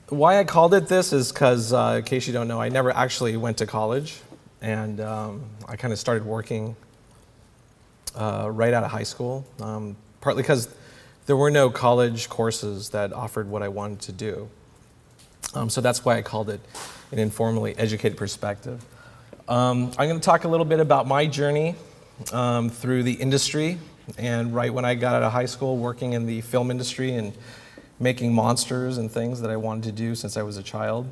Why I called it this is because, in case you don't know, I never actually went to college, and I kind of started working right out of high school, partly because there were no college courses that offered what I wanted to do. So that's why I called it an informally educated perspective. I'm going to talk a little bit about my journey through the industry, and right when I got out of high school, working in the film industry and making monsters and things that I wanted to do since I was a child.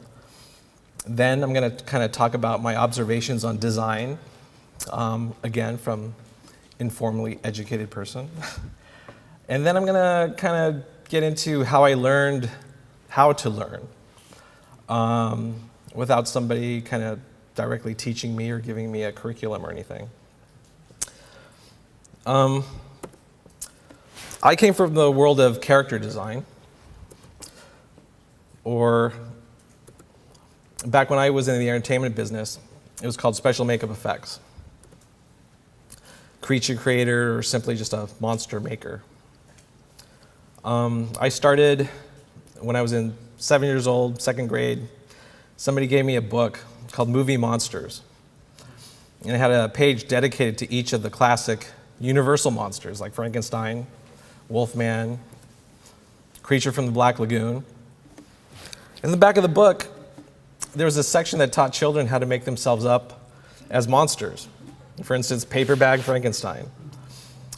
Then I'm going to kind of talk about my observations on design, again, from informally educated person. And then I'm going to kind of get into how I learned how to learn without somebody kind of directly teaching me or giving me a curriculum or anything. I came from the world of character design, or back when I was in the entertainment business, it was called special makeup effects. Creature creator, or simply just a monster maker. I started when I was 7 years old, second grade. Somebody gave me a book called Movie Monsters. And it had a page dedicated to each of the classic universal monsters, like Frankenstein, Wolfman, Creature from the Black Lagoon. In the back of the book, there was a section that taught children how to make themselves up as monsters. For instance, paper bag Frankenstein.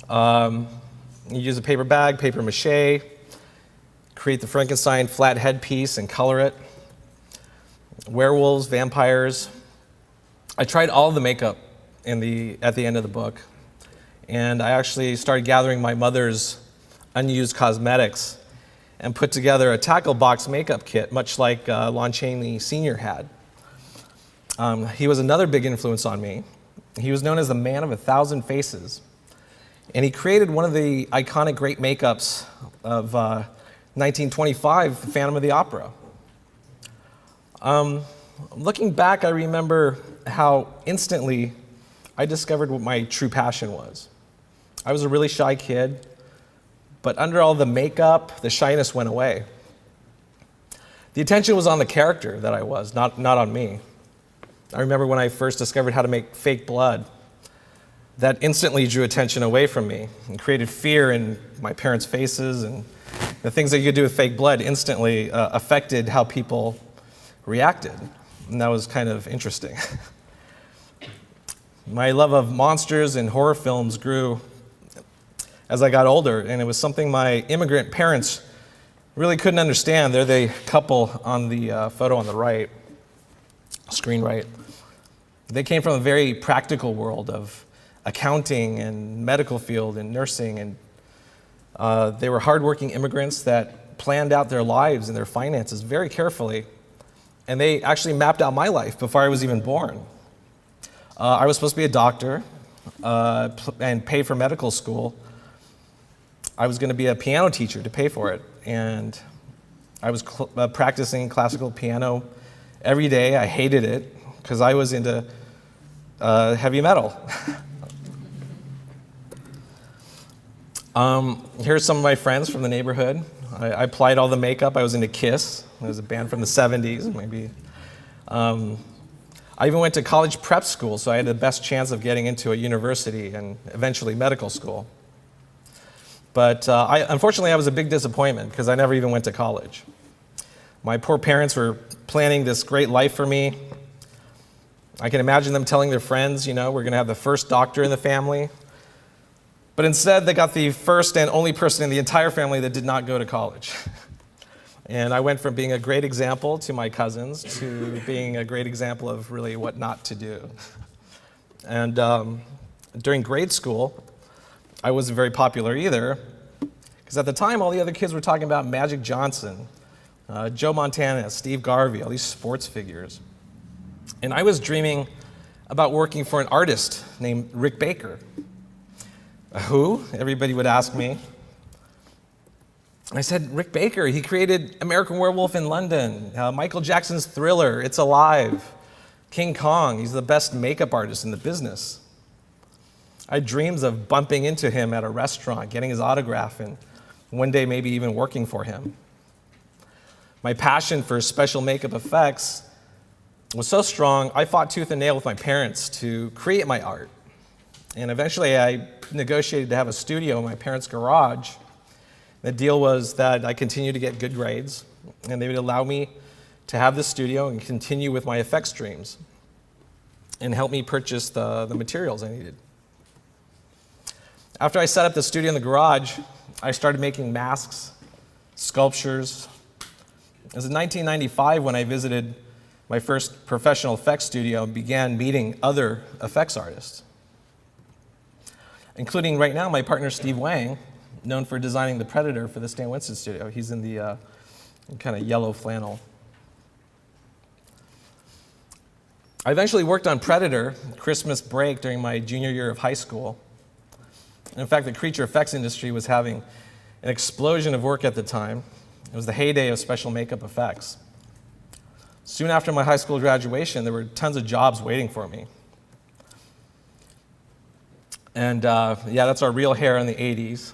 You use a paper bag, paper mache, create the Frankenstein flat headpiece and color it. Werewolves, vampires. I tried all of the makeup at the end of the book, and I actually started gathering my mother's unused cosmetics and put together a tackle box makeup kit, much like Lon Chaney Sr. had. He was another big influence on me. He was known as the man of 1,000 faces, and he created one of the iconic great makeups of 1925, The Phantom of the Opera. Looking back, I remember how instantly I discovered what my true passion was. I was a really shy kid, but under all the makeup, the shyness went away. The attention was on the character that I was, not on me. I remember when I first discovered how to make fake blood. That instantly drew attention away from me and created fear in my parents' faces, and the things that you could do with fake blood instantly affected how people reacted, and that was kind of interesting. My love of monsters and horror films grew as I got older, and it was something my immigrant parents really couldn't understand. They're the couple on the photo on the right, screen right. They came from a very practical world of accounting and medical field and nursing, and they were hardworking immigrants that planned out their lives and their finances very carefully, and they actually mapped out my life before I was even born. I was supposed to be a doctor and pay for medical school. I was going to be a piano teacher to pay for it, and I was practicing classical piano every day. I hated it because I was into heavy metal. Here's some of my friends from the neighborhood. I applied all the makeup. I was into Kiss. It was a band from the 70s, maybe. I even went to college prep school, so I had the best chance of getting into a university and eventually medical school. But unfortunately, I was a big disappointment because I never even went to college. My poor parents were planning this great life for me. I can imagine them telling their friends, we're going to have the first doctor in the family. But instead, they got the first and only person in the entire family that did not go to college. And I went from being a great example to my cousins to being a great example of really what not to do. And during grade school, I wasn't very popular either, because at the time, all the other kids were talking about Magic Johnson, Joe Montana, Steve Garvey, all these sports figures. And I was dreaming about working for an artist named Rick Baker. Who? Everybody would ask me. I said, Rick Baker, he created American Werewolf in London, Michael Jackson's Thriller, It's Alive, King Kong. He's the best makeup artist in the business. I had dreams of bumping into him at a restaurant, getting his autograph, and one day maybe even working for him. my passion for special makeup effects was so strong, I fought tooth and nail with my parents to create my art. And eventually I negotiated to have a studio in my parents' garage. The deal was that I continued to get good grades, and they would allow me to have this studio and continue with my effects dreams and help me purchase the materials I needed. After I set up the studio in the garage, I started making masks, sculptures. It was in 1995 when I visited my first professional effects studio and began meeting other effects artists, including right now my partner Steve Wang, known for designing the Predator for the Stan Winston Studio. He's in the kind of yellow flannel. I eventually worked on Predator Christmas break during my junior year of high school. In fact, the creature effects industry was having an explosion of work at the time. It was the heyday of special makeup effects. Soon after my high school graduation, there were tons of jobs waiting for me. And yeah, that's our real hair in the 80s.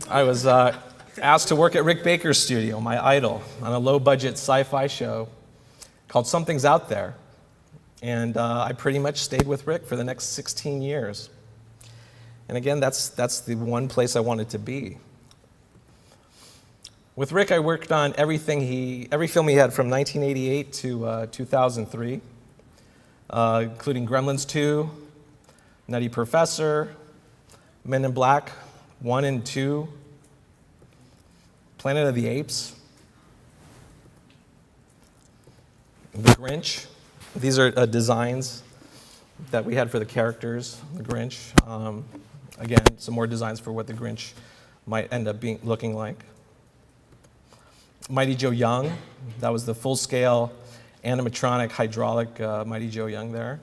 I was asked to work at Rick Baker's studio, my idol, on a low-budget sci-fi show called Something's Out There. And I pretty much stayed with Rick for the next 16 years. And again, that's the one place I wanted to be. With Rick, I worked on every film he had from 1988 to 2003, including Gremlins 2, Nutty Professor, Men in Black 1 and 2, Planet of the Apes, The Grinch. These are designs that we had for the characters, the Grinch. Again, some more designs for what the Grinch might end up looking like. Mighty Joe Young, that was the full-scale animatronic hydraulic Mighty Joe Young there.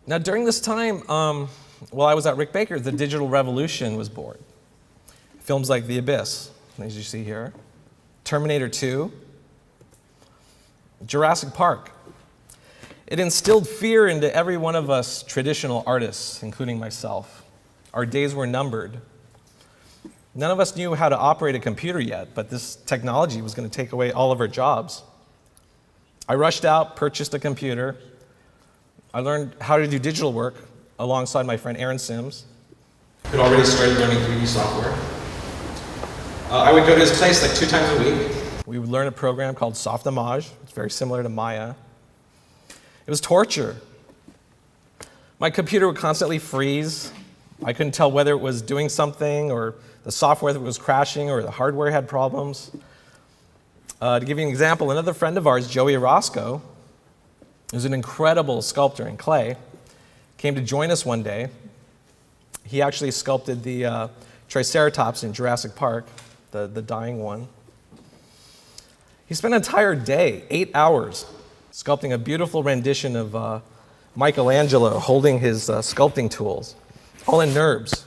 Now during this time, while I was at Rick Baker, the digital revolution was born. Films like The Abyss, as you see here, Terminator 2, Jurassic Park. It instilled fear into every one of us traditional artists, including myself. Our days were numbered. None of us knew how to operate a computer yet, but this technology was going to take away all of our jobs. I rushed out, purchased a computer. I learned how to do digital work alongside my friend Aaron Sims, who had already started learning 3D software. I would go to his place like 2 times a week. We would learn a program called Softimage. It's very similar to Maya. It was torture. My computer would constantly freeze. I couldn't tell whether it was doing something or the software that was crashing or the hardware had problems. To give you an example, another friend of ours, Joey Orozco, who's an incredible sculptor in clay, came to join us one day. He actually sculpted the Triceratops in Jurassic Park, the dying one. He spent an entire day, 8 hours, sculpting a beautiful rendition of Michelangelo holding his sculpting tools, all in NURBS.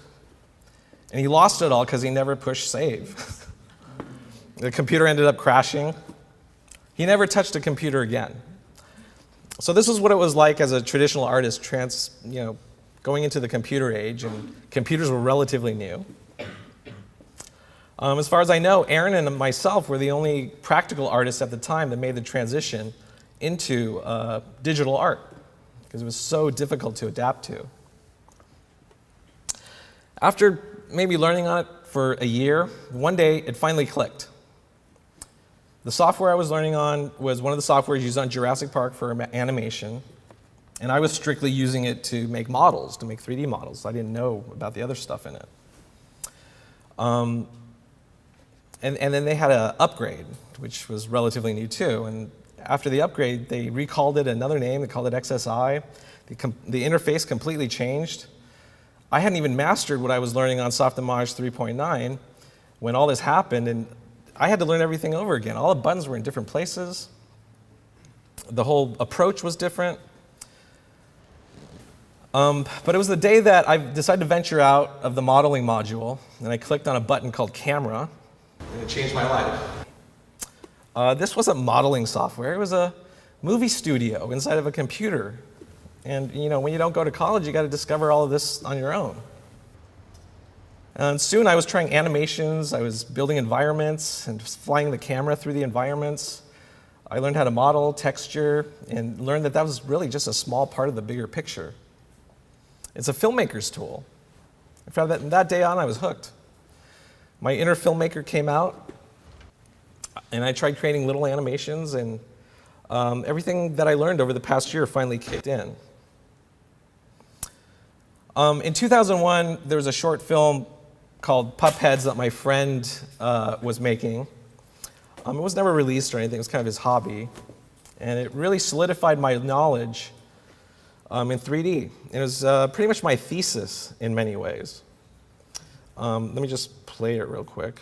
And he lost it all because he never pushed save. The computer ended up crashing. He never touched a computer again. So this is what it was like as a traditional artist going into the computer age, and computers were relatively new. As far as I know, Aaron and myself were the only practical artists at the time that made the transition into digital art, because it was so difficult to adapt to. After maybe learning on it for a year, one day it finally clicked. The software I was learning on was one of the softwares used on Jurassic Park for animation, and I was strictly using it to make models, to make 3D models. I didn't know about the other stuff in it. And then they had an upgrade, which was relatively new too. And after the upgrade, they recalled it another name. They called it XSI. The interface completely changed. I hadn't even mastered what I was learning on Softimage 3.9 when all this happened, and I had to learn everything over again. All the buttons were in different places. The whole approach was different. But it was the day that I decided to venture out of the modeling module, and I clicked on a button called Camera, and it changed my life. This wasn't modeling software. It was a movie studio inside of a computer. And when you don't go to college, you got to discover all of this on your own. And soon I was trying animations, I was building environments and just flying the camera through the environments. I learned how to model, texture, and learned that that was really just a small part of the bigger picture. It's a filmmaker's tool. From that day on, I was hooked. My inner filmmaker came out, and I tried creating little animations, and everything that I learned over the past year finally kicked in. In 2001, there was a short film called Pup Heads that my friend was making. It was never released or anything, it was kind of his hobby. And it really solidified my knowledge in 3D. It was pretty much my thesis in many ways. Let me just play it real quick.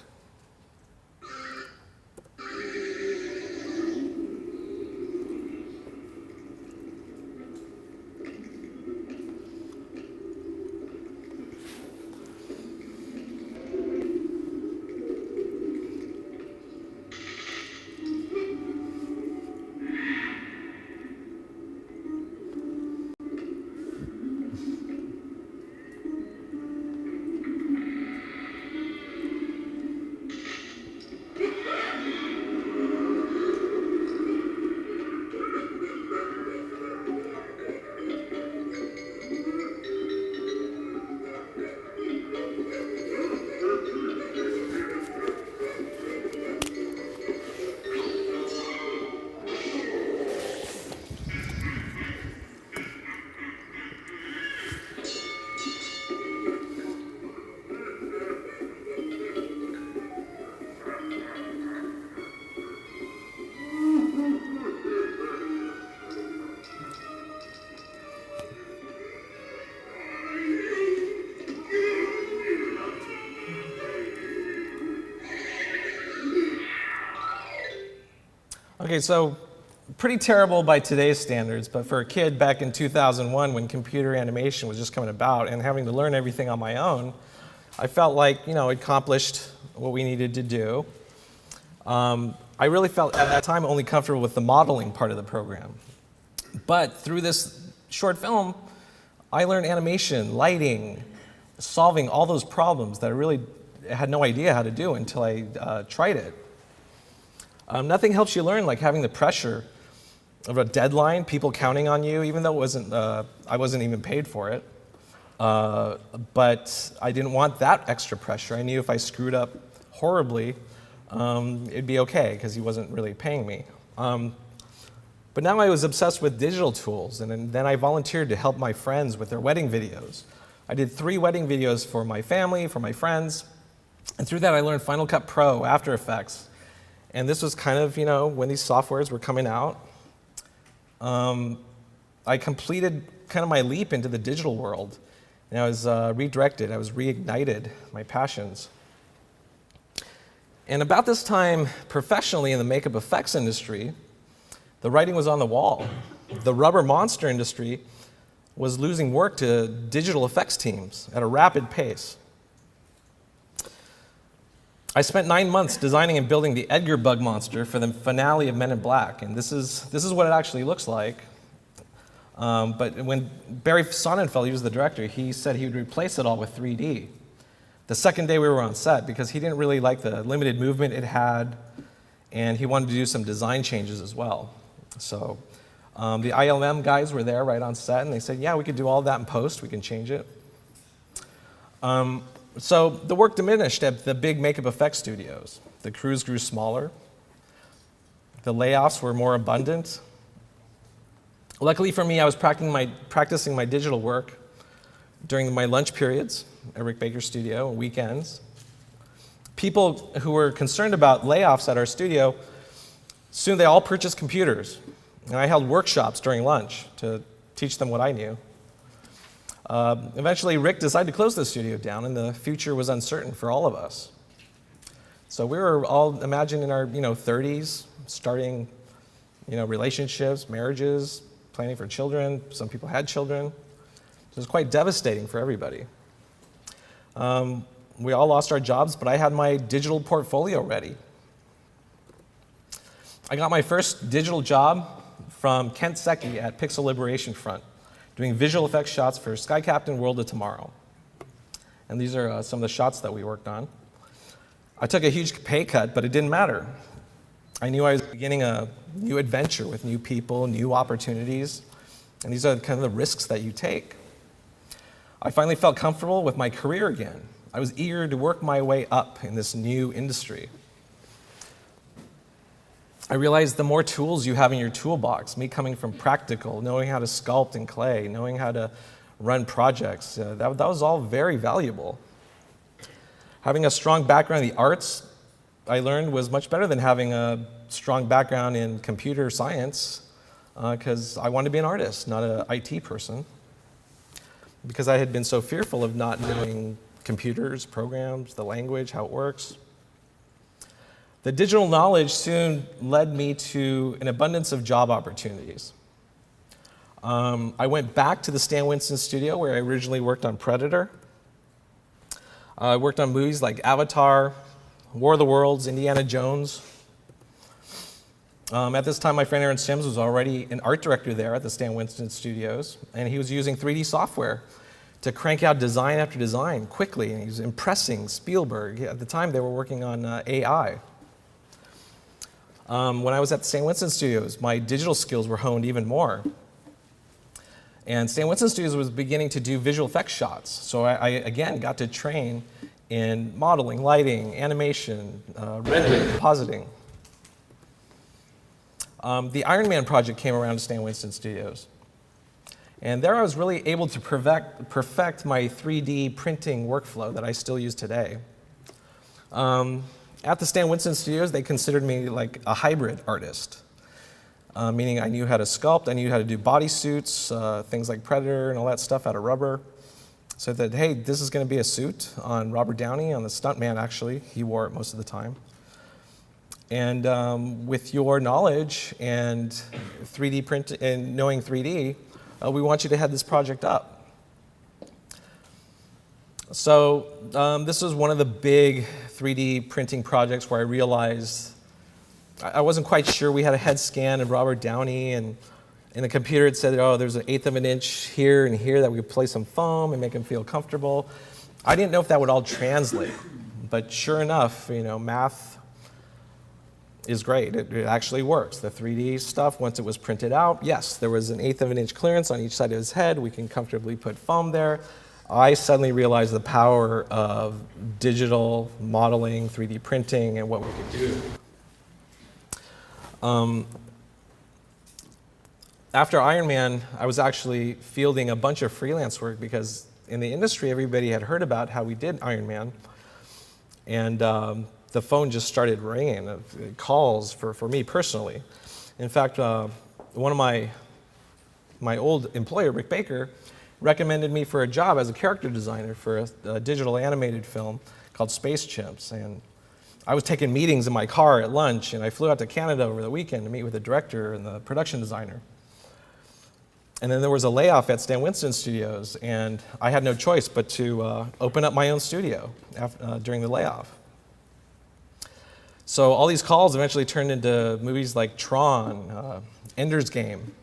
Okay, so pretty terrible by today's standards, but for a kid back in 2001 when computer animation was just coming about and having to learn everything on my own, I felt like, I accomplished what we needed to do. I really felt at that time only comfortable with the modeling part of the program. But through this short film, I learned animation, lighting, solving all those problems that I really had no idea how to do until I tried it. Nothing helps you learn like having the pressure of a deadline, people counting on you, even though I wasn't even paid for it. But I didn't want that extra pressure. I knew if I screwed up horribly, it'd be okay, because he wasn't really paying me. But now I was obsessed with digital tools, and then I volunteered to help my friends with their wedding videos. I did 3 wedding videos for my family, for my friends, and through that I learned Final Cut Pro, After Effects. And this was kind of, when these softwares were coming out. I completed kind of my leap into the digital world. And I was redirected, I was reignited, my passions. And about this time, professionally in the makeup effects industry, the writing was on the wall. The rubber monster industry was losing work to digital effects teams at a rapid pace. I spent 9 months designing and building the Edgar bug monster for the finale of Men in Black, and this is what it actually looks like. But when Barry Sonnenfeld, he was the director, he said he would replace it all with 3D. The second day we were on set, because he didn't really like the limited movement it had, and he wanted to do some design changes as well. So the ILM guys were there right on set, and they said, yeah, we could do all that in post, we can change it. So the work diminished at the big makeup effects studios. The crews grew smaller. The layoffs were more abundant. Luckily for me, I was practicing my digital work during my lunch periods at Rick Baker's studio and weekends. People who were concerned about layoffs at our studio, soon they all purchased computers. And I held workshops during lunch to teach them what I knew. Eventually, Rick decided to close the studio down, and the future was uncertain for all of us. So we were all, imagine, in our 30s, starting relationships, marriages, planning for children. Some people had children. It was quite devastating for everybody. We all lost our jobs, but I had my digital portfolio ready. I got my first digital job from Kent Secchi at Pixel Liberation Front, doing visual effects shots for Sky Captain World of Tomorrow. And these are some of the shots that we worked on. I took a huge pay cut, but it didn't matter. I knew I was beginning a new adventure with new people, new opportunities, and these are kind of the risks that you take. I finally felt comfortable with my career again. I was eager to work my way up in this new industry. I realized the more tools you have in your toolbox, me coming from practical, knowing how to sculpt in clay, knowing how to run projects, that was all very valuable. Having a strong background in the arts, I learned, was much better than having a strong background in computer science, because I wanted to be an artist, not an IT person, because I had been so fearful of not knowing computers, programs, the language, how it works. The digital knowledge soon led me to an abundance of job opportunities. I went back to the Stan Winston Studio where I originally worked on Predator. I worked on movies like Avatar, War of the Worlds, Indiana Jones. At this time, my friend Aaron Sims was already an art director there at the Stan Winston Studios, and he was using 3D software to crank out design after design quickly, and he was impressing Spielberg. At the time, they were working on AI. When I was at the Stan Winston Studios, my digital skills were honed even more. And Stan Winston Studios was beginning to do visual effects shots, so I again got to train in modeling, lighting, animation, rendering, compositing. The Iron Man project came around to Stan Winston Studios. And there I was really able to perfect my 3D printing workflow that I still use today. At the Stan Winston Studios, they considered me like a hybrid artist, meaning I knew how to sculpt, I knew how to do bodysuits, things like Predator and all that stuff out of rubber. So that, hey, this is going to be a suit on Robert Downey, on the stuntman actually. He wore it most of the time. And with your knowledge and 3D print and knowing 3D, we want you to head this project up. So this was one of the big 3D printing projects where I realized I wasn't quite sure. We had a head scan of Robert Downey, and in the computer it said, oh, there's an 1/8 of an inch here and here that we could place some foam and make him feel comfortable. I didn't know if that would all translate, but sure enough, math is great. It actually works. The 3D stuff, once it was printed out, yes, there was an 1/8 of an inch clearance on each side of his head. We can comfortably put foam there. I suddenly realized the power of digital modeling, 3D printing, and what we could do. After Iron Man, I was actually fielding a bunch of freelance work because in the industry, everybody had heard about how we did Iron Man. And the phone just started ringing, calls for me personally. In fact, one of my old employer, Rick Baker, recommended me for a job as a character designer for a digital animated film called Space Chimps. And I was taking meetings in my car at lunch, and I flew out to Canada over the weekend to meet with the director and the production designer. And then there was a layoff at Stan Winston Studios, and I had no choice but to open up my own studio during the layoff. So all these calls eventually turned into movies like Tron, Ender's Game,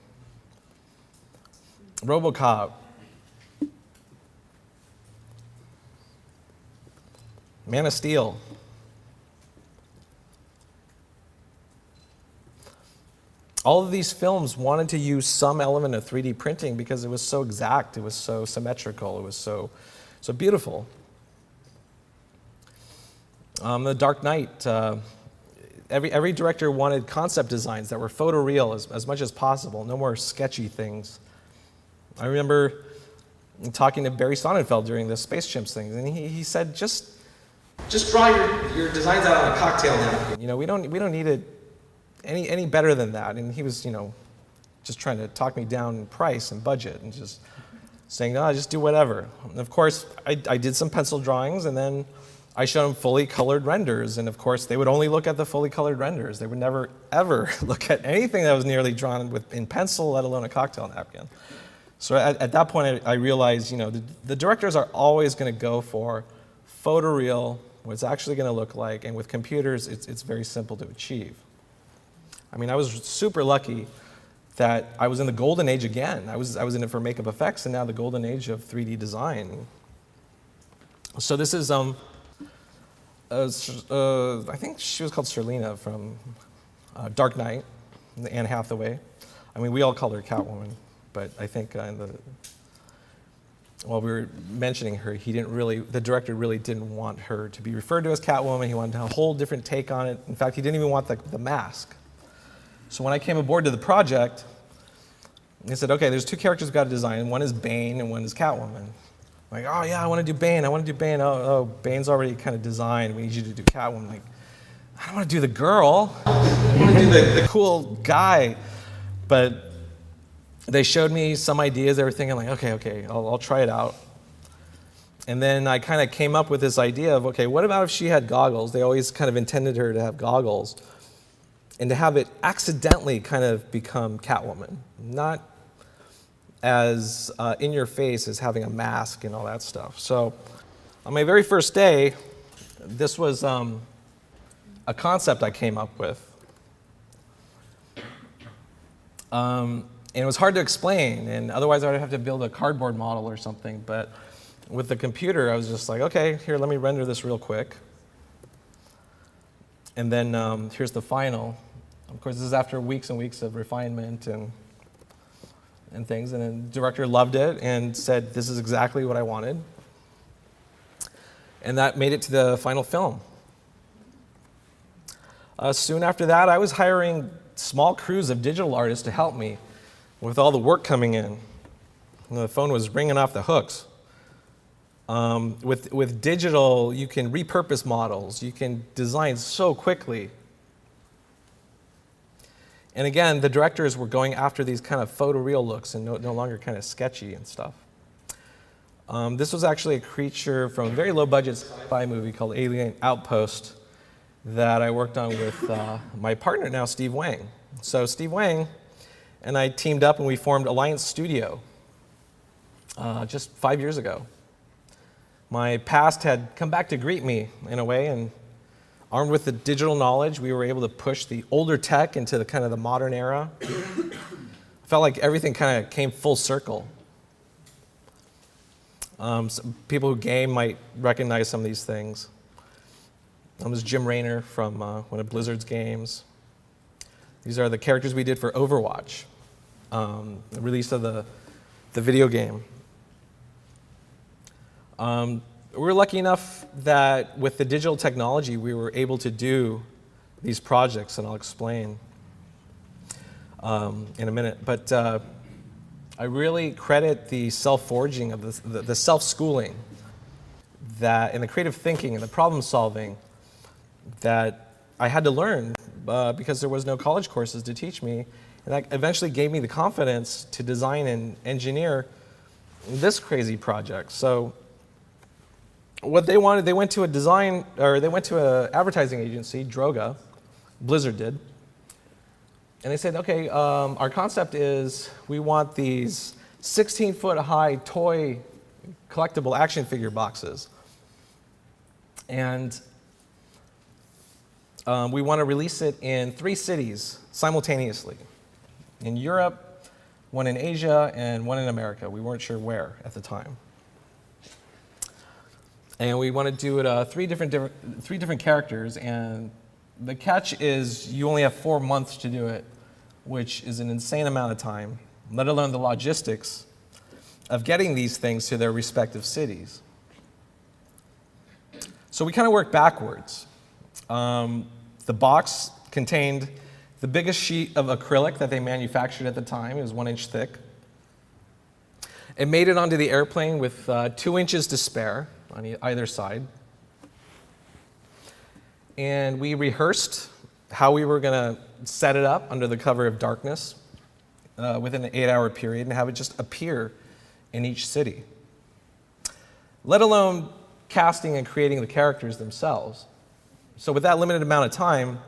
RoboCop, Man of Steel. All of these films wanted to use some element of 3D printing because it was so exact, it was so symmetrical, it was so beautiful. The Dark Knight, every director wanted concept designs that were photoreal as much as possible, no more sketchy things. I remember talking to Barry Sonnenfeld during the Space Chimps thing, and he said, just draw your designs out on a cocktail napkin. We don't need it any better than that. And he was, just trying to talk me down in price and budget and just saying, no, just do whatever. And of course, I did some pencil drawings, and then I showed them fully colored renders. And of course, they would only look at the fully colored renders. They would never, ever look at anything that was nearly drawn in pencil, let alone a cocktail napkin. So at that point, I realized, the directors are always going to go for photoreal, what it's actually going to look like. And with computers, it's very simple to achieve. I mean, I was super lucky that I was in the golden age again. I was in it for makeup effects, and now the golden age of 3D design. So this is, I think she was called Serlina from Dark Knight, Anne Hathaway. I mean, we all called her Catwoman, but I think while we were mentioning her, the director really didn't want her to be referred to as Catwoman. He wanted a whole different take on it. In fact, he didn't even want the mask. So when I came aboard to the project, he said, okay, there's two characters we've got to design. One is Bane and one is Catwoman. I'm like, oh yeah, I want to do Bane. Oh, Bane's already kind of designed. We need you to do Catwoman. I'm like, I don't want to do the girl. I want to do the cool guy. But they showed me some ideas, everything. I'm like, okay, I'll try it out. And then I kind of came up with this idea of, okay, what about if she had goggles? They always kind of intended her to have goggles. And to have it accidentally kind of become Catwoman. Not as in your face as having a mask and all that stuff. So on my very first day, this was a concept I came up with. And it was hard to explain, and otherwise I would have to build a cardboard model or something. But with the computer, I was just like, okay, here, let me render this real quick. And then here's the final. Of course, this is after weeks and weeks of refinement and things. And then the director loved it and said, this is exactly what I wanted. And that made it to the final film. Soon after that, I was hiring small crews of digital artists to help me with all the work coming in. And the phone was ringing off the hooks. With digital, you can repurpose models. You can design so quickly. And again, the directors were going after these kind of photoreal looks and no longer kind of sketchy and stuff. This was actually a creature from a very low-budget sci-fi movie called Alien Outpost that I worked on with my partner now, Steve Wang. So Steve Wang and I teamed up and we formed Alliance Studio just 5 years ago. My past had come back to greet me in a way, and armed with the digital knowledge, we were able to push the older tech into the kind of the modern era. I felt like everything kind of came full circle. Some people who game might recognize some of these things. That was Jim Raynor from one of Blizzard's games. These are the characters we did for Overwatch, the release of the video game. We were lucky enough that with the digital technology, we were able to do these projects, and I'll explain in a minute. But I really credit the self-forging of the self-schooling that, and the creative thinking and the problem-solving that I had to learn because there was no college courses to teach me. And that eventually gave me the confidence to design and engineer this crazy project. So what they wanted, they went to an advertising agency, Droga, Blizzard did, and they said, okay, our concept is we want these 16-foot high toy collectible action figure boxes. And we want to release it in 3 cities simultaneously. In Europe, one in Asia, and one in America. We weren't sure where at the time. And we want to do it three different characters, and the catch is you only have 4 months to do it, which is an insane amount of time, let alone the logistics of getting these things to their respective cities. So we kind of worked backwards. The box contained the biggest sheet of acrylic that they manufactured at the time. It was 1 inch thick. It made it onto the airplane with 2 inches to spare on either side. And we rehearsed how we were going to set it up under the cover of darkness within an 8-hour period and have it just appear in each city, let alone casting and creating the characters themselves. So with that limited amount of time,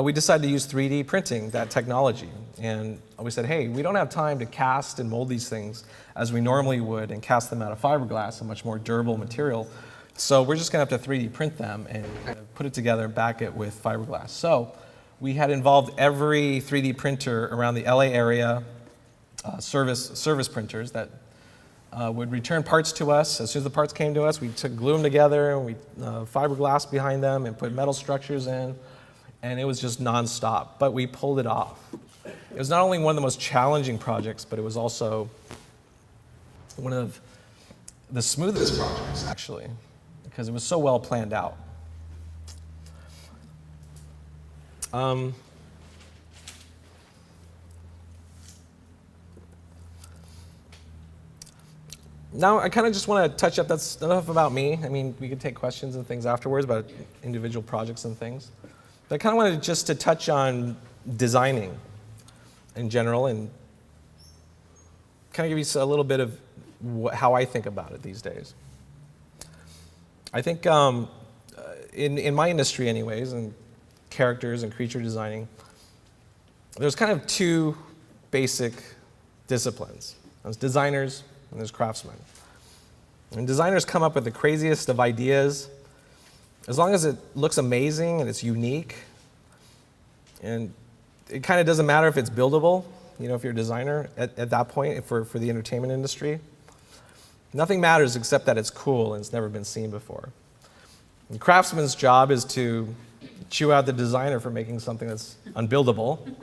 we decided to use 3D printing, that technology. And we said, hey, we don't have time to cast and mold these things as we normally would and cast them out of fiberglass, a much more durable material. So we're just going to have to 3D print them and kind of put it together and back it with fiberglass. So we had involved every 3D printer around the LA area, service printers that would return parts to us. As soon as the parts came to us, we glue them together, and we fiberglass behind them and put metal structures in, and it was just nonstop. But we pulled it off. It was not only one of the most challenging projects, but it was also one of the smoothest projects, actually, because it was so well planned out. Now, I kind of just want to touch up, that's enough about me. I mean, we could take questions and things afterwards about individual projects and things. But I kind of wanted just to touch on designing in general and kind of give you a little bit of how I think about it these days. I think in my industry anyways, and characters and creature designing, there's kind of two basic disciplines. There's designers and there's craftsmen. And designers come up with the craziest of ideas, as long as it looks amazing and it's unique, and it kind of doesn't matter if it's buildable, you know, if you're a designer at that point for the entertainment industry. Nothing matters except that it's cool and it's never been seen before. The craftsman's job is to chew out the designer for making something that's unbuildable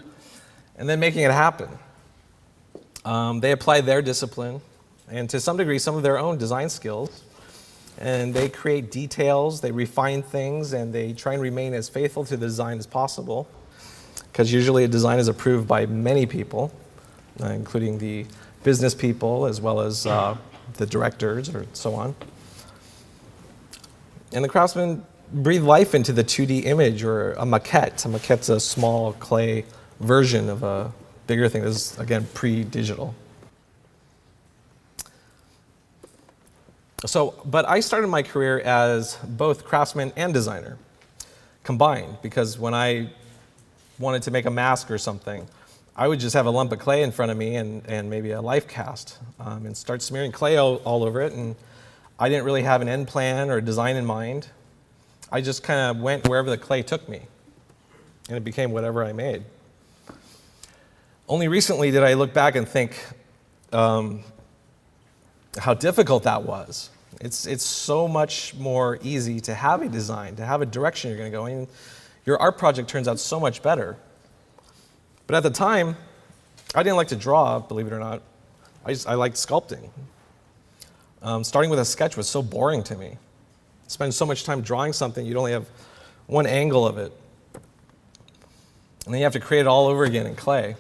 and then making it happen. They apply their discipline and to some degree some of their own design skills, and they create details, they refine things, and they try and remain as faithful to the design as possible, because usually a design is approved by many people, including the business people as well as the directors or so on. And the craftsmen breathe life into the 2D image or a maquette. A maquette's a small clay version of a bigger thing that's, again, pre-digital. But I started my career as both craftsman and designer, combined, because when I wanted to make a mask or something, I would just have a lump of clay in front of me and maybe a life cast and start smearing clay all over it, and I didn't really have an end plan or a design in mind. I just kind of went wherever the clay took me, and it became whatever I made. Only recently did I look back and think how difficult that was. It's so much more easy to have a design, to have a direction you're going to go in. Your art project turns out so much better. But at the time, I didn't like to draw, believe it or not. I liked sculpting. Starting with a sketch was so boring to me. Spend so much time drawing something, you'd only have one angle of it. And then you have to create it all over again in clay.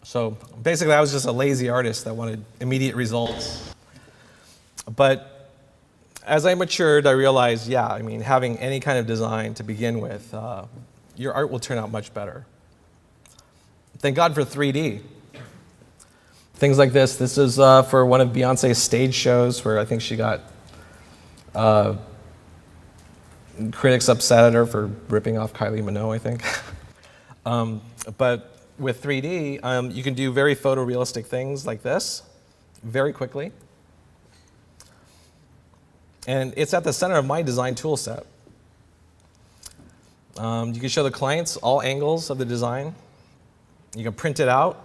So basically, I was just a lazy artist that wanted immediate results. But as I matured, I realized, yeah, I mean, having any kind of design to begin with, your art will turn out much better. Thank God for 3D. Things like this. This is for one of Beyonce's stage shows where I think she got critics upset at her for ripping off Kylie Minogue, I think. But with 3D, you can do very photorealistic things like this very quickly. And it's at the center of my design tool set. You can show the clients all angles of the design. You can print it out.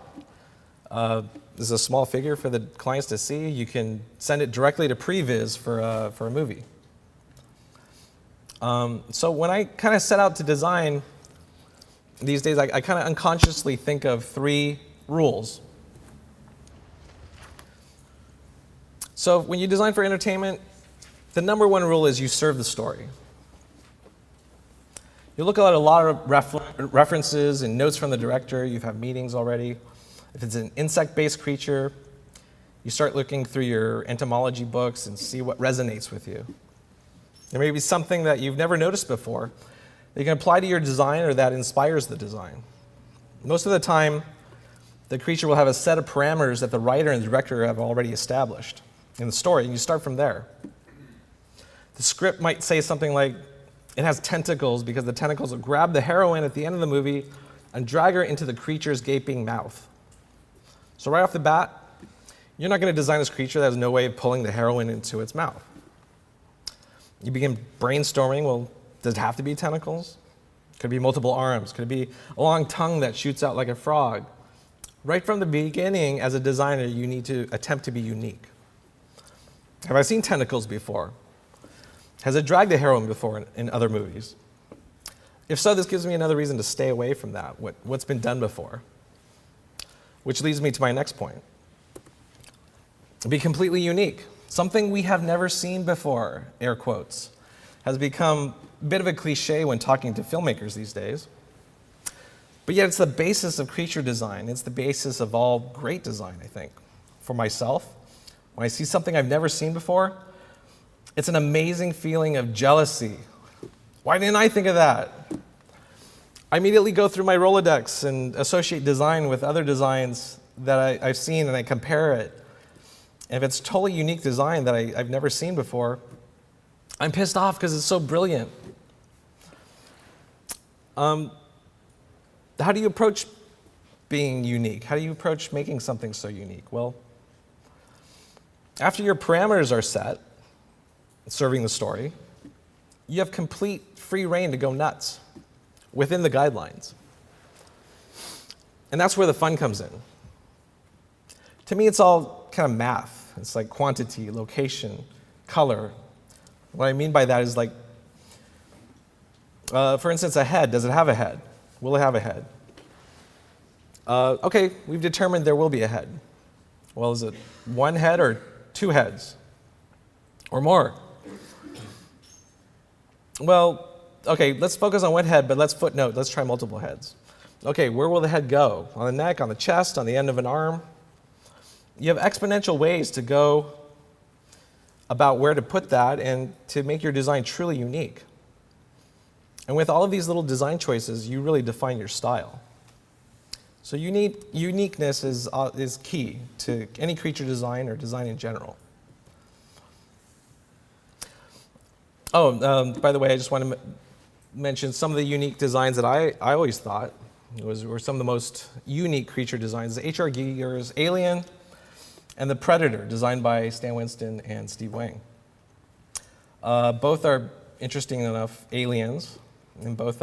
This is a small figure for the clients to see. You can send it directly to previs for a movie. So when I kind of set out to design, these days I kind of unconsciously think of 3 rules. So when you design for entertainment, the number 1 rule is you serve the story. You look at a lot of references and notes from the director. You've had meetings already. If it's an insect-based creature, you start looking through your entomology books and see what resonates with you. There may be something that you've never noticed before that you can apply to your design or that inspires the design. Most of the time, the creature will have a set of parameters that the writer and the director have already established in the story, and you start from there. The script might say something like, it has tentacles because the tentacles will grab the heroine at the end of the movie and drag her into the creature's gaping mouth. So right off the bat, you're not going to design this creature that has no way of pulling the heroine into its mouth. You begin brainstorming, well, does it have to be tentacles? Could it be multiple arms? Could it be a long tongue that shoots out like a frog? Right from the beginning, as a designer, you need to attempt to be unique. Have I seen tentacles before? Has it dragged a heroine before in other movies? If so, this gives me another reason to stay away from that, what's been done before. Which leads me to my next point. Be completely unique. Something we have never seen before, air quotes, has become a bit of a cliche when talking to filmmakers these days. But yet it's the basis of creature design. It's the basis of all great design, I think. For myself, when I see something I've never seen before, it's an amazing feeling of jealousy. Why didn't I think of that? I immediately go through my Rolodex and associate design with other designs that I've seen, and I compare it. And if it's totally unique design that I've never seen before, I'm pissed off because it's so brilliant. How do you approach being unique? How do you approach making something so unique? Well, after your parameters are set, serving the story, you have complete free reign to go nuts within the guidelines. And that's where the fun comes in. To me, it's all kind of math. It's like quantity, location, color. What I mean by that is like, for instance, a head. Does it have a head? Will it have a head? Okay, we've determined there will be a head. Well, is it one head or two heads? Or more? Well, okay, let's focus on one head, but let's footnote, let's try multiple heads. Okay, where will the head go? On the neck, on the chest, on the end of an arm? You have exponential ways to go about where to put that and to make your design truly unique. And with all of these little design choices, you really define your style. So uniqueness is key to any creature design or design in general. Oh, by the way, I just want to mention some of the unique designs that I always thought were some of the most unique creature designs. H.R. Giger's Alien and The Predator, designed by Stan Winston and Steve Wang. Both are interesting enough aliens, and both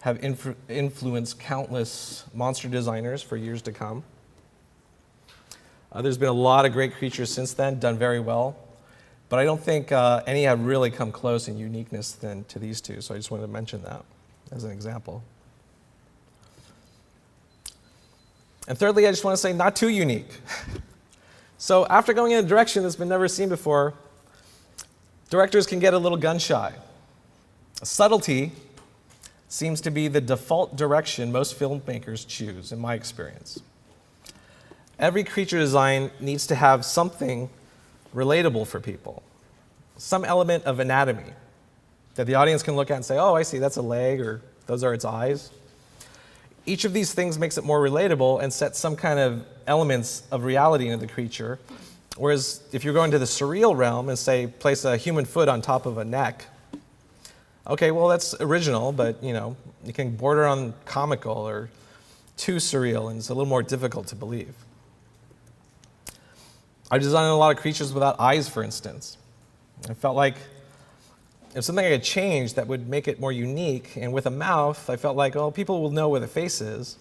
have influenced countless monster designers for years to come. There's been a lot of great creatures since then, done very well, but I don't think any have really come close in uniqueness than to these two, so I just wanted to mention that as an example. And thirdly, I just want to say not too unique. So after going in a direction that's been never seen before, directors can get a little gun shy. Subtlety seems to be the default direction most filmmakers choose, in my experience. Every creature design needs to have something relatable for people, some element of anatomy that the audience can look at and say, oh, I see, that's a leg, or those are its eyes. Each of these things makes it more relatable and sets some kind of elements of reality into the creature. Whereas if you're going to the surreal realm and say, place a human foot on top of a neck, okay, well, that's original, but it can border on comical or too surreal, and it's a little more difficult to believe. I designed a lot of creatures without eyes, for instance. I felt like if something I could change that would make it more unique, and with a mouth, I felt like, oh, people will know where the face is.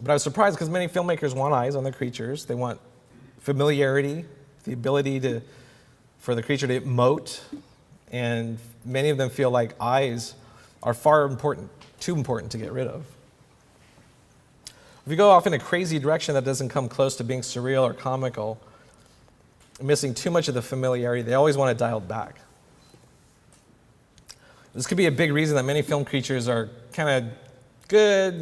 But I was surprised because many filmmakers want eyes on their creatures. They want familiarity, the ability for the creature to emote, and many of them feel like eyes are too important to get rid of. If you go off in a crazy direction that doesn't come close to being surreal or comical, missing too much of the familiarity, they always want it dialed back. This could be a big reason that many film creatures are kind of good,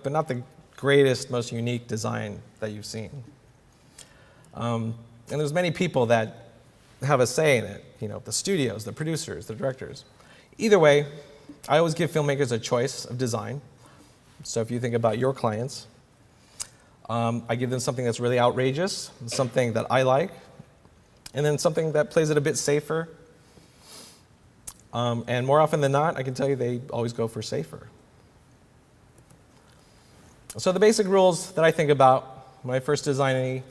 but not the greatest, most unique design that you've seen. And there's many people that have a say in it, the studios, the producers, the directors. Either way, I always give filmmakers a choice of design. So if you think about your clients, I give them something that's really outrageous, something that I like, and then something that plays it a bit safer. And more often than not, I can tell you they always go for safer. So the basic rules that I think about when I first design any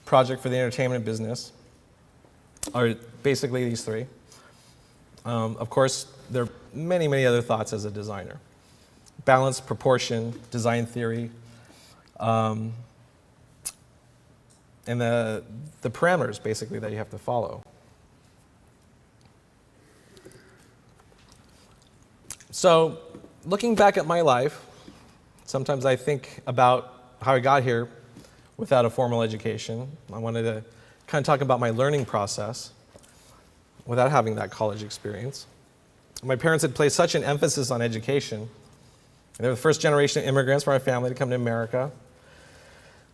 project for the entertainment business are basically these three. Of course, there are many, many other thoughts as a designer. Balance, proportion, design theory. and the parameters, basically, that you have to follow. So, looking back at my life, sometimes I think about how I got here without a formal education. I wanted to kind of talk about my learning process without having that college experience. My parents had placed such an emphasis on education. They were the first generation of immigrants from our family to come to America.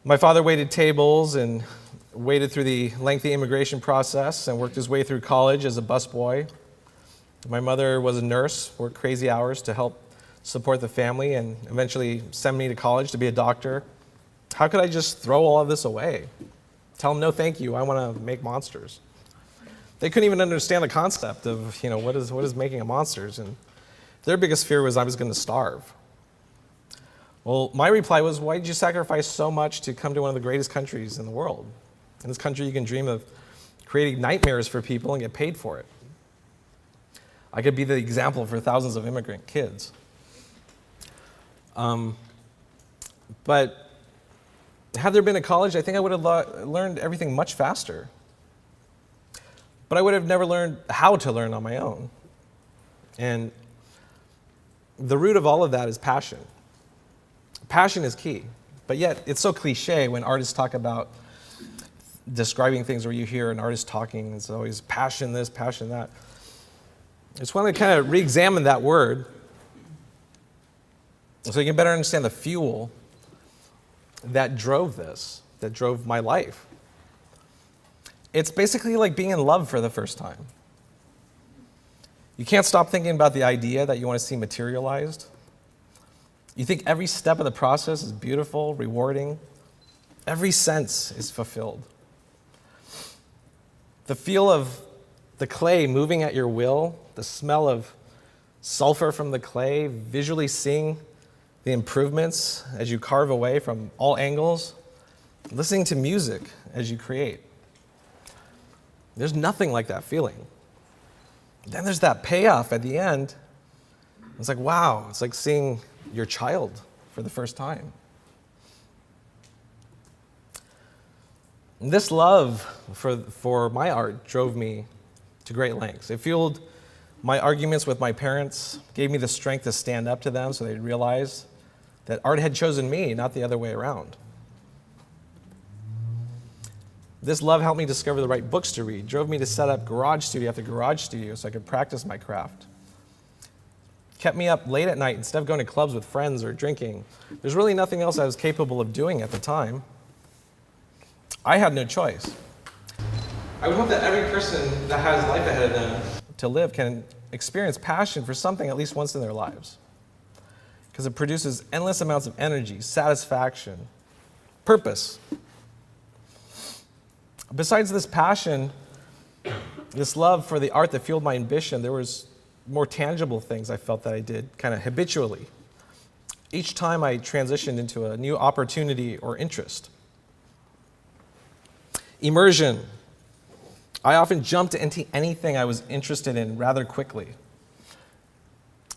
My father waited tables and waded through the lengthy immigration process and worked his way through college as a busboy. My mother was a nurse, worked crazy hours to help support the family, and eventually sent me to college to be a doctor. How could I just throw all of this away? Tell them, no thank you, I want to make monsters. They couldn't even understand the concept of, what is making a monsters, and their biggest fear was I was going to starve. Well, my reply was, why did you sacrifice so much to come to one of the greatest countries in the world? In this country, you can dream of creating nightmares for people and get paid for it. I could be the example for thousands of immigrant kids. But had there been a college, I think I would have learned everything much faster. But I would have never learned how to learn on my own. And the root of all of that is passion. Passion is key, but yet it's so cliche when artists talk about describing things, where you hear an artist talking, it's always passion this, passion that. I just want to kind of re-examine that word so you can better understand the fuel that drove this, that drove my life. It's basically like being in love for the first time. You can't stop thinking about the idea that you want to see materialized. You think every step of the process is beautiful, rewarding. Every sense is fulfilled. The feel of the clay moving at your will, the smell of sulfur from the clay, visually seeing the improvements as you carve away from all angles, listening to music as you create. There's nothing like that feeling. Then there's that payoff at the end. It's like, wow, it's like seeing your child for the first time. And this love for my art drove me to great lengths. It fueled my arguments with my parents, gave me the strength to stand up to them so they'd realize that art had chosen me, not the other way around. This love helped me discover the right books to read, drove me to set up garage studio after garage studio so I could practice my craft. Kept me up late at night instead of going to clubs with friends or drinking. There's really nothing else I was capable of doing at the time. I had no choice. I would hope that every person that has life ahead of them to live can experience passion for something at least once in their lives, because it produces endless amounts of energy, satisfaction, purpose. Besides this passion, this love for the art that fueled my ambition, there was more tangible things I felt that I did kind of habitually each time I transitioned into a new opportunity or interest. Immersion. I often jumped into anything I was interested in rather quickly.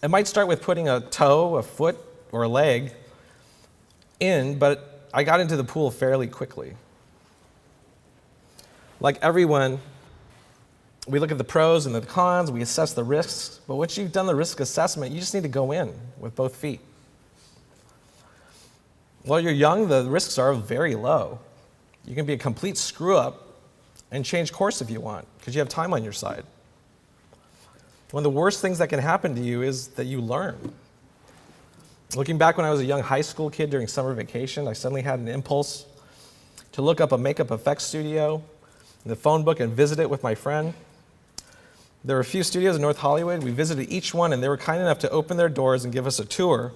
It might start with putting a toe, a foot, or a leg in, but I got into the pool fairly quickly. Like everyone, we look at the pros and the cons, we assess the risks, but once you've done the risk assessment, you just need to go in with both feet. While you're young, the risks are very low. You can be a complete screw-up and change course if you want, because you have time on your side. One of the worst things that can happen to you is that you learn. Looking back when I was a young high school kid during summer vacation, I suddenly had an impulse to look up a makeup effects studio in the phone book and visit it with my friend. There were a few studios in North Hollywood. We visited each one, and they were kind enough to open their doors and give us a tour.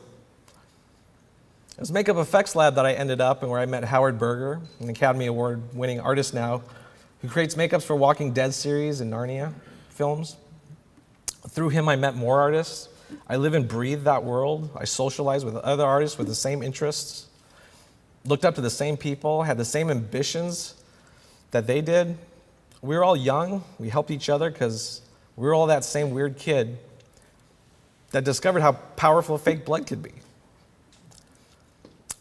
It was a makeup effects lab that I ended up in, where I met Howard Berger, an Academy Award-winning artist now, who creates makeups for Walking Dead series and Narnia films. Through him, I met more artists. I live and breathe that world. I socialized with other artists with the same interests, looked up to the same people, had the same ambitions that they did. We were all young. We helped each other because we were all that same weird kid that discovered how powerful fake blood could be.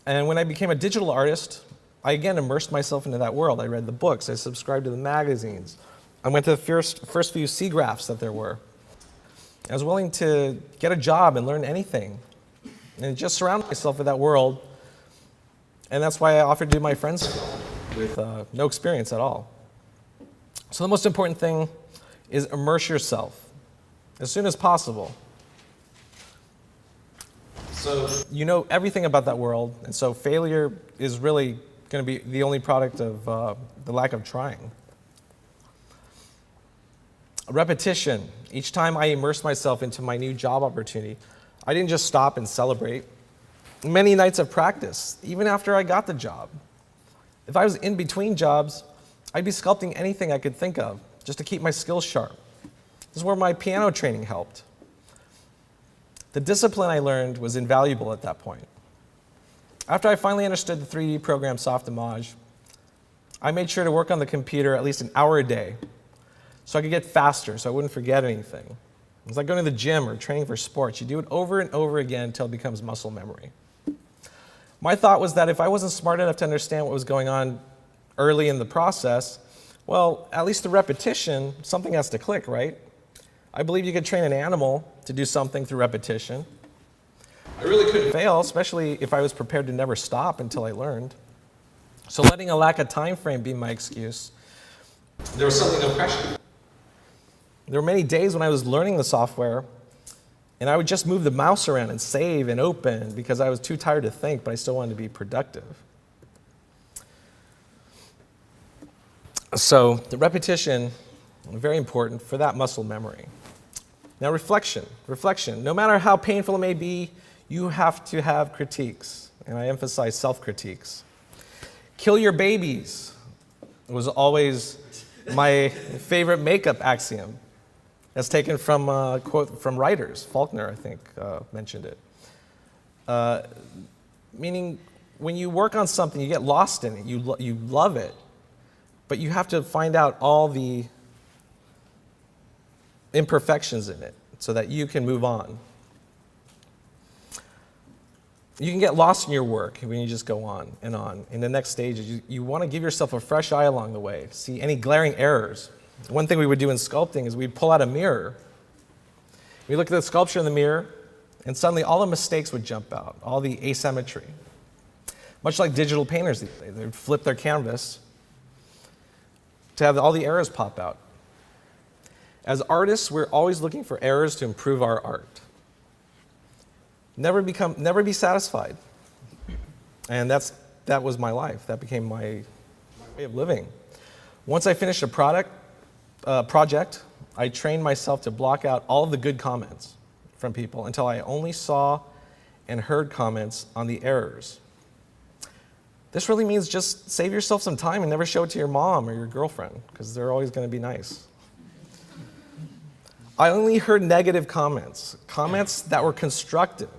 And when I became a digital artist, I again immersed myself into that world. I read the books, I subscribed to the magazines, I went to the first few SIGGRAPHs that there were. I was willing to get a job and learn anything and just surround myself with that world. And that's why I offered to do my friend's school with no experience at all. So the most important thing is immerse yourself as soon as possible. So you know everything about that world, and so failure is really going to be the only product of the lack of trying. Repetition. Each time I immersed myself into my new job opportunity, I didn't just stop and celebrate. Many nights of practice, even after I got the job. If I was in between jobs, I'd be sculpting anything I could think of just to keep my skills sharp. This is where my piano training helped. The discipline I learned was invaluable at that point. After I finally understood the 3D program Softimage, I made sure to work on the computer at least an hour a day so I could get faster, so I wouldn't forget anything. It's like going to the gym or training for sports. You do it over and over again until it becomes muscle memory. My thought was that if I wasn't smart enough to understand what was going on early in the process, well, at least the repetition, something has to click, right? I believe you could train an animal to do something through repetition. I really couldn't fail, especially if I was prepared to never stop until I learned. So letting a lack of time frame be my excuse, there was certainly no pressure. There were many days when I was learning the software, and I would just move the mouse around and save and open because I was too tired to think, but I still wanted to be productive. So the repetition, very important for that muscle memory. Now reflection. No matter how painful it may be, you have to have critiques, and I emphasize self-critiques. Kill your babies was always my favorite makeup axiom. That's taken from a quote from writers. Faulkner, I think, mentioned it. Meaning, when you work on something, you get lost in it. You love it, but you have to find out all the imperfections in it so that you can move on. You can get lost in your work when you just go on. In the next stages, you want to give yourself a fresh eye along the way, see any glaring errors. One thing we would do in sculpting is we'd pull out a mirror. We look at the sculpture in the mirror, and suddenly all the mistakes would jump out, all the asymmetry. Much like digital painters these days, they would flip their canvas to have all the errors pop out. As artists, we're always looking for errors to improve our art. Never be satisfied. And that was my life. That became my way of living. Once I finished a project, I trained myself to block out all of the good comments from people until I only saw and heard comments on the errors. This really means just save yourself some time and never show it to your mom or your girlfriend, because they're always going to be nice. I only heard negative comments that were constructive,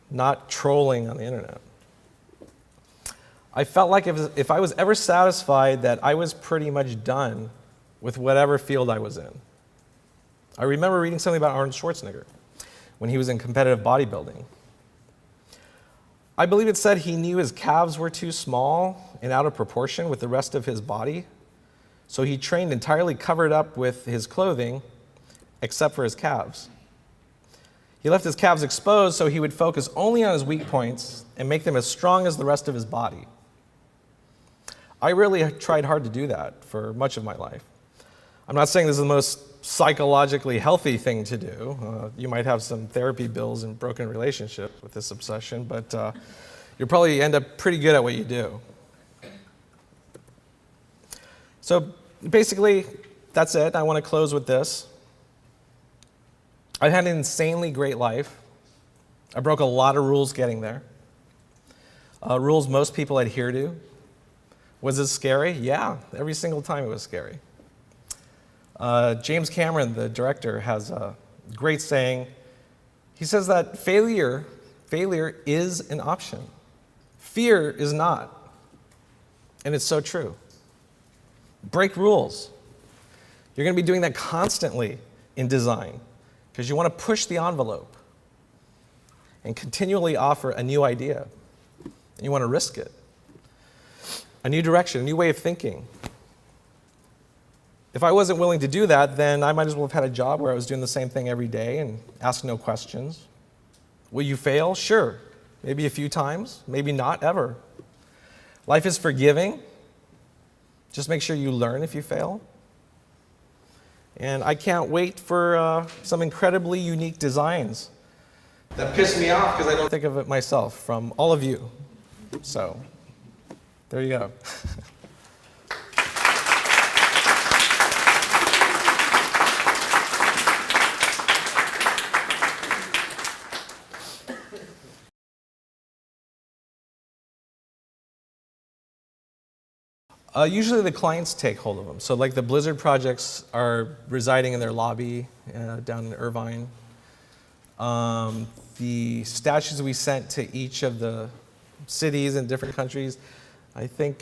not trolling on the internet. I felt like if I was ever satisfied that I was pretty much done with whatever field I was in. I remember reading something about Arnold Schwarzenegger when he was in competitive bodybuilding. I believe it said he knew his calves were too small and out of proportion with the rest of his body, so he trained entirely covered up with his clothing except for his calves. He left his calves exposed so he would focus only on his weak points and make them as strong as the rest of his body. I really tried hard to do that for much of my life. I'm not saying this is the most psychologically healthy thing to do. You might have some therapy bills and broken relationships with this obsession, but you'll probably end up pretty good at what you do. So basically, that's it. I want to close with this. I had an insanely great life. I broke a lot of rules getting there. Rules most people adhere to. Was it scary? Yeah, every single time it was scary. James Cameron, the director, has a great saying. He says that failure is an option. Fear is not. And it's so true. Break rules. You're going to be doing that constantly in design because you want to push the envelope and continually offer a new idea. And you want to risk it. a new direction, a new way of thinking. If I wasn't willing to do that, then I might as well have had a job where I was doing the same thing every day and ask no questions. Will you fail? Sure. Maybe a few times, maybe not ever. Life is forgiving. Just make sure you learn if you fail. And I can't wait for some incredibly unique designs that piss me off because I don't think of it myself from all of you. So, there you go. Usually the clients take hold of them. So like the Blizzard projects are residing in their lobby down in Irvine. The statues we sent to each of the cities in different countries, I think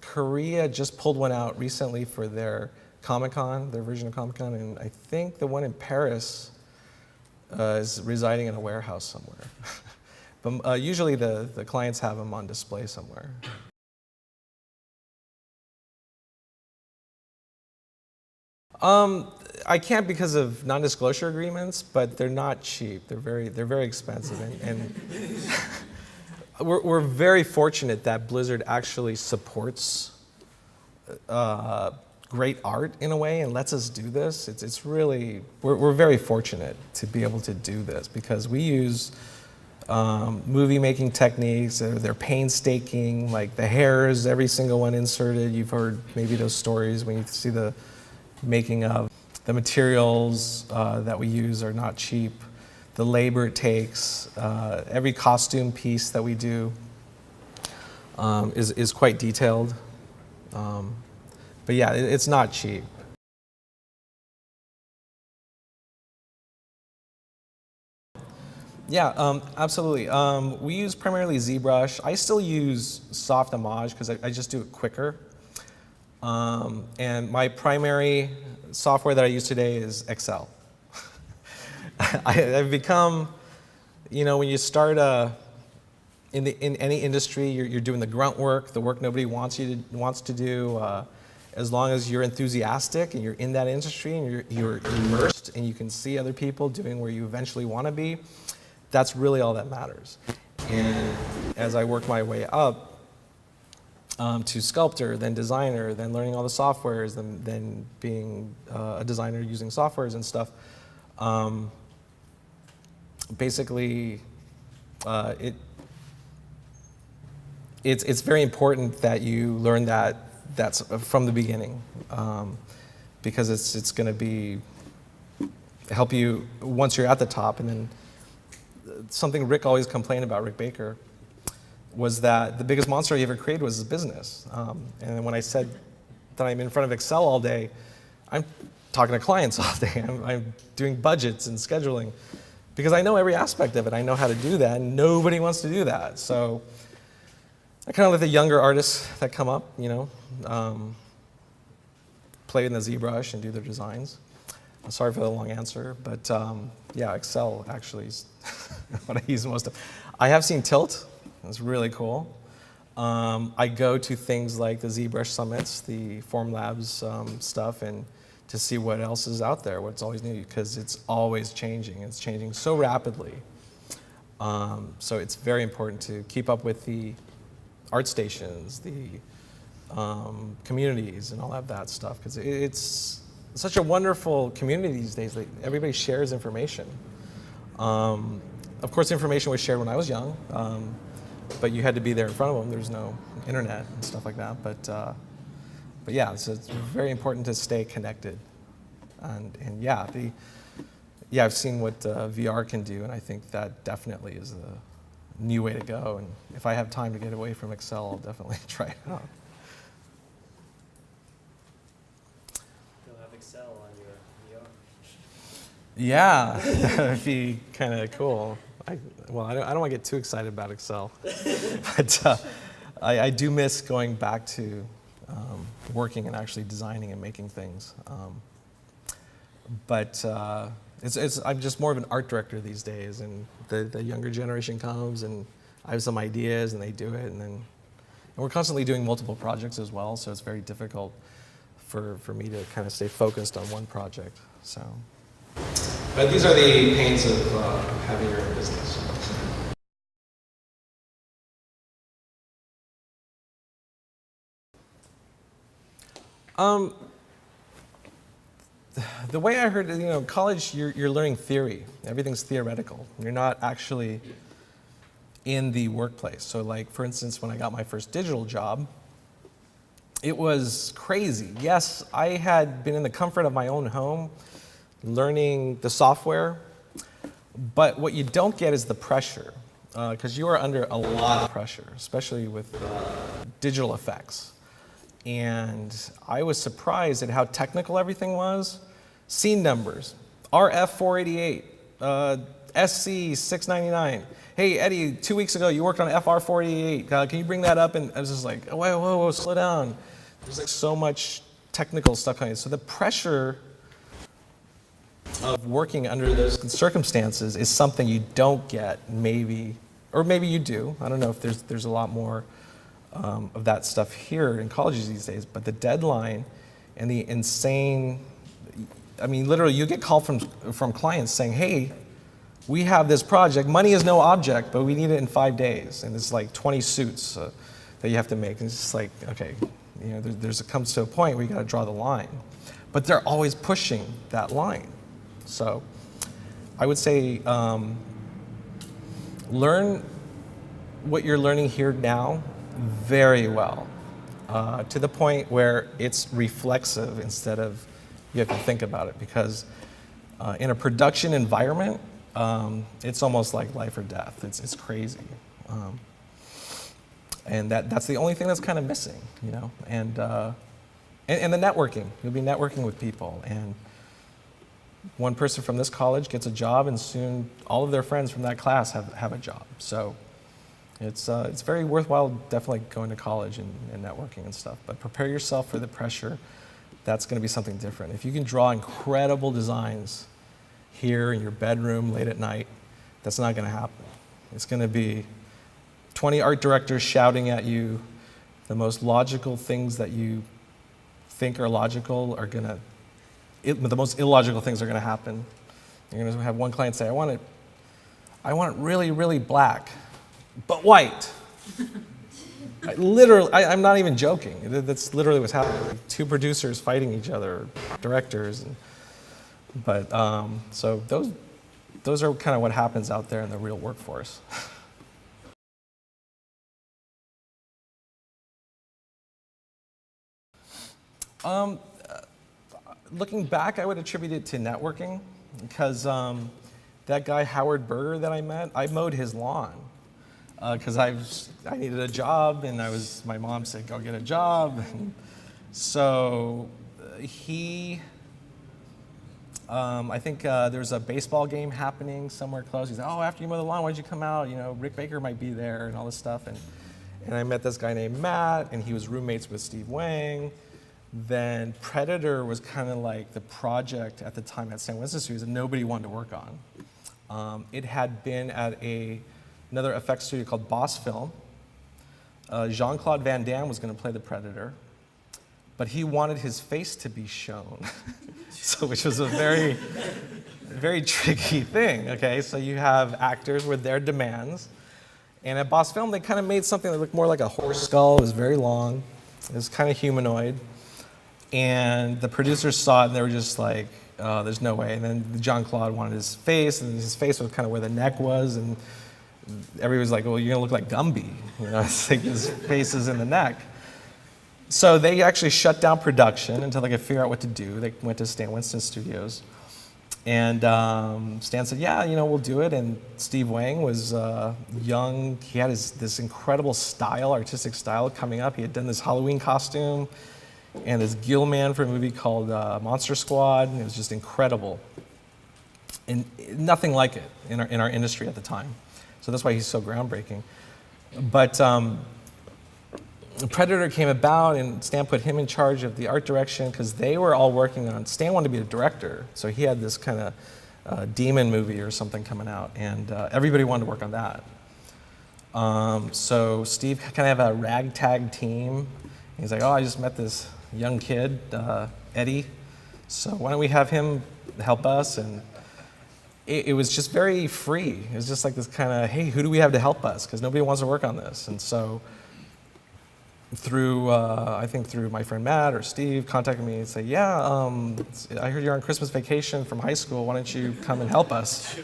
Korea just pulled one out recently for their Comic-Con, their version of Comic-Con, and I think the one in Paris is residing in a warehouse somewhere. But usually the clients have them on display somewhere. I can't because of non-disclosure agreements, but they're not cheap. They're very expensive, and we're very fortunate that Blizzard actually supports great art in a way and lets us do this. It's really we're very fortunate to be able to do this because we use movie making techniques. They're painstaking, like the hairs, every single one inserted. You've heard maybe those stories when you see the making of. The materials that we use are not cheap. The labor it takes, every costume piece that we do is quite detailed. But yeah, it's not cheap. Yeah, absolutely. We use primarily ZBrush. I still use Soft Image because I just do it quicker. And my primary software that I use today is Excel. I've become, when you start in any industry, you're doing the grunt work, the work nobody wants to do. As long as you're enthusiastic and you're in that industry and you're immersed and you can see other people doing where you eventually want to be, that's really all that matters. And as I work my way up, to sculptor, then designer, then learning all the softwares, then being a designer using softwares and stuff. Basically, it's very important that you learn that's from the beginning, because it's going to help you once you're at the top. And then something Rick always complained about, Rick Baker, was that the biggest monster he ever created was his business. And when I said that I'm in front of Excel all day, I'm talking to clients all day. I'm doing budgets and scheduling because I know every aspect of it. I know how to do that, and nobody wants to do that. So I kind of let the younger artists that come up, play in the ZBrush and do their designs. I'm sorry for the long answer, but yeah, Excel actually is what I use most of. I have seen Tilt. It's really cool. I go to things like the ZBrush summits, the Formlabs stuff, and to see what else is out there, what's always new, because it's always changing. It's changing so rapidly. So it's very important to keep up with the art stations, the communities, and all of that stuff, because it's such a wonderful community these days. Like, everybody shares information. Of course, information was shared when I was young. But you had to be there in front of them. There's no internet and stuff like that. But yeah, so it's very important to stay connected. And yeah, I've seen what VR can do, and I think that definitely is a new way to go. And if I have time to get away from Excel, I'll definitely try it out. You'll have Excel on your VR. Yeah, that'd be kind of cool. I don't want to get too excited about Excel, but I do miss going back to working and actually designing and making things. But I'm just more of an art director these days, and the younger generation comes, and I have some ideas, and they do it, and then And we're constantly doing multiple projects as well, so it's very difficult for me to kind of stay focused on one project. So, but these are the pains of having your own business. The way I heard it, college, you're learning theory. Everything's theoretical. You're not actually in the workplace. So like, for instance, when I got my first digital job, it was crazy. Yes, I had been in the comfort of my own home, learning the software, but what you don't get is the pressure, because you are under a lot of pressure, especially with digital effects. And I was surprised at how technical everything was. Scene numbers, RF488, SC699. Hey, Eddie, 2 weeks ago you worked on FR488. Can you bring that up? And I was just like, oh, whoa, slow down. There's like so much technical stuff coming. So the pressure of working under those circumstances is something you don't get, maybe, or maybe you do. I don't know if there's a lot more of that stuff here in colleges these days, but the deadline and the insane, I mean, literally you get called from clients saying, hey, we have this project, money is no object, but we need it in 5 days. And it's like 20 suits that you have to make. And it's just like, okay, it comes to a point where you gotta draw the line. But they're always pushing that line. So I would say learn what you're learning here now very well, to the point where it's reflexive instead of you have to think about it, because in a production environment, it's almost like life or death. It's crazy. And that's the only thing that's kind of missing, and the networking. You'll be networking with people, and one person from this college gets a job, and soon all of their friends from that class have a job. So it's very worthwhile, definitely going to college and networking and stuff. But prepare yourself for the pressure. That's going to be something different. If you can draw incredible designs here in your bedroom late at night, that's not going to happen. It's going to be 20 art directors shouting at you. The most logical things that you think are logical are going to, the most illogical things are going to happen. You're going to have one client say, I want it really, really black, but white. I'm not even joking. That's literally what's happening. Two producers fighting each other, directors. So those are kind of what happens out there in the real workforce. Looking back, I would attribute it to networking, because that guy Howard Berger that I met, I mowed his lawn. Because I needed a job, and my mom said, go get a job. And so I think there's a baseball game happening somewhere close. He said, oh, after you mow the lawn, why don't you come out? Rick Baker might be there and all this stuff. And I met this guy named Matt, and he was roommates with Steve Wang. Then Predator was kind of like the project at the time at Stan Winston Studio that nobody wanted to work on. It had been at another effects studio called Boss Film. Jean-Claude Van Damme was going to play the Predator, but he wanted his face to be shown, which was a very, very tricky thing. Okay, so you have actors with their demands, and at Boss Film they kind of made something that looked more like a horse skull. It was very long. It was kind of humanoid, and the producers saw it and they were just like, "There's no way." And then Jean-Claude wanted his face, and his face was kind of where the neck was, and everybody was like, well, you're gonna look like Gumby. It's like his face is in the neck. So they actually shut down production until they could figure out what to do. They went to Stan Winston Studios. And Stan said, yeah, we'll do it. And Steve Wang was young. He had this incredible style, artistic style coming up. He had done this Halloween costume and this Gill Man for a movie called Monster Squad. And it was just incredible. And nothing like it in our industry at the time. So that's why he's so groundbreaking. But Predator came about, and Stan put him in charge of the art direction, because they were all working on, Stan wanted to be a director, so he had this kind of demon movie or something coming out, and everybody wanted to work on that. So Steve kind of have a ragtag team. He's like, oh, I just met this young kid, Eddie. So why don't we have him help us? And it was just very free. It was just like this kind of, hey, who do we have to help us? Because nobody wants to work on this. And so through, I think through my friend Matt or Steve contacted me and say, yeah, I heard you're on Christmas vacation from high school. Why don't you come and help us?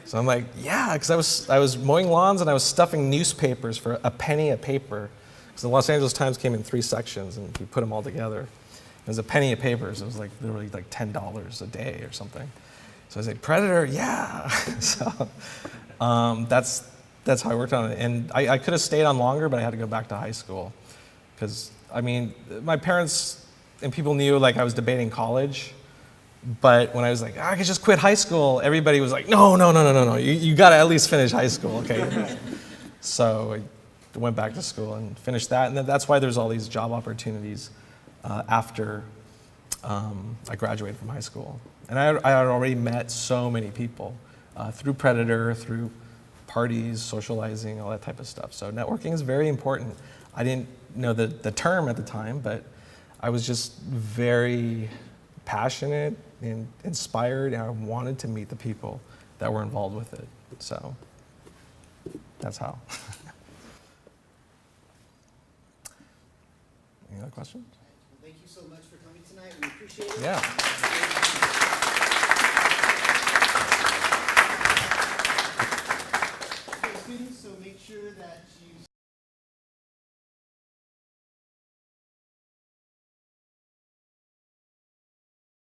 So I'm like, yeah, because I was mowing lawns and I was stuffing newspapers for a penny a paper. Because the Los Angeles Times came in 3 sections and we put them all together. It was a penny a paper, so it was like literally like $10 a day or something. So I was like, Predator, yeah. So that's how I worked on it. And I could have stayed on longer, but I had to go back to high school. Because, I mean, my parents and people knew like I was debating college. But when I was like, I could just quit high school, everybody was like, no. You got to at least finish high school, okay? So I went back to school and finished that. And then that's why there's all these job opportunities after I graduated from high school. And I had already met so many people through Predator, through parties, socializing, all that type of stuff. So networking is very important. I didn't know the term at the time, but I was just very passionate and inspired, and I wanted to meet the people that were involved with it. So that's how. Any other questions? Thank you so much for coming tonight. We appreciate it. Yeah.